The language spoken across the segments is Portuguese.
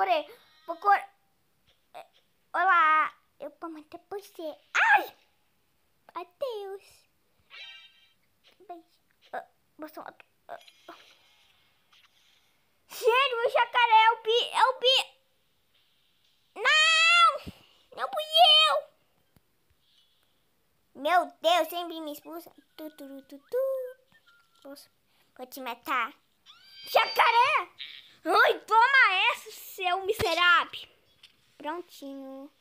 correr. Vou correr. Olá. Eu vou matar você. Ai! Adeus. Beijo. Você matou. Gente, o jacaré é o Bi. É o Bi. Não! Não fui eu! Meu Deus, sempre me expulsa. Vou te matar. Jacaré! Ai, toma essa, seu miserável. Prontinho.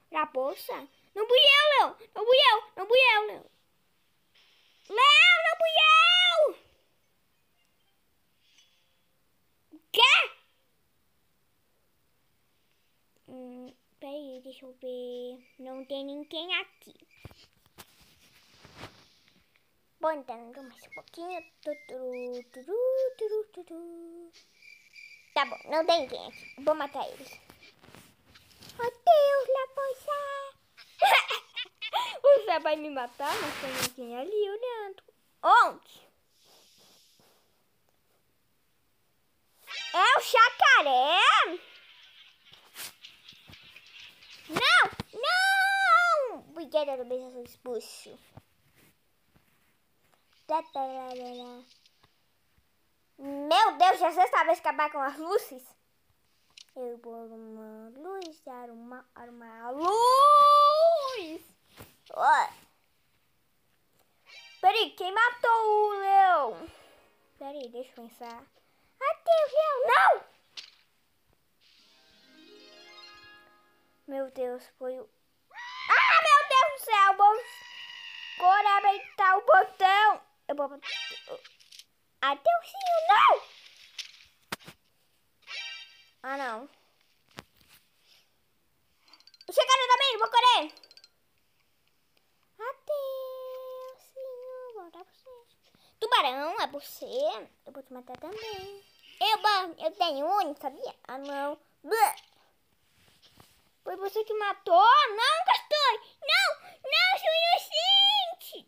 Pra bolsa? Não fui eu, Leão. Não fui eu. Não fui eu, Leão. Leão, não fui eu! Quê? Peraí, deixa eu ver. Não tem ninguém aqui. Bom, então, mais um pouquinho. Tá bom, não tem ninguém aqui. Vou matar eles. Oh, Deus, lá você. Você vai me matar, mas tem ninguém ali olhando. Onde? É o jacaré? Não! Não! Obrigada, do beijo, eu sou expulso. Meu Deus, já é a sexta vez que acabar com as luzes. Eu vou uma luz, arrumar a luz. Peraí, quem matou o leão? Peraí, deixa eu pensar. Adeus, leão, não! Meu Deus, foi o... Ah, meu Deus do céu, vou apertar o botão. Eu vou... Adeusinho, não! Ah, não. Chegaram também, vou correr. Adeusinho, vou voltar pra você. Tubarão, é você? Eu vou te matar também. Eu tenho um, sabia? Ah, não. Foi você que matou? Não, Castor! Não! Não, sou inocente!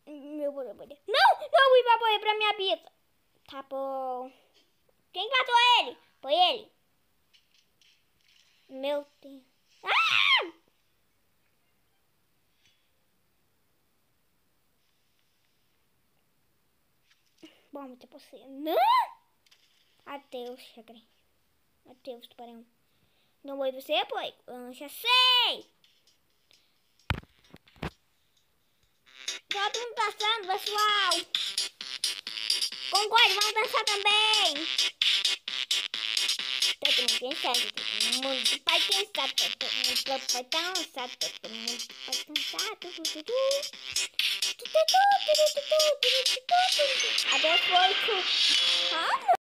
Meu boleiro. Não fui pra morrer pra minha pizza. Tá bom. Quem matou ele? Foi ele. Meu Deus. Ah! Bom, até você. Não! Adeus, chagrin. Adeus, tubarão. Não foi você, foi? Já sei! Já tô dançando, pessoal! Concorde, vamos dançar também! Todo mundo dançando, todo mundo vai dançar, todo mundo vai dançar, todo mundo vai dançar. Adeus, foi. Ah,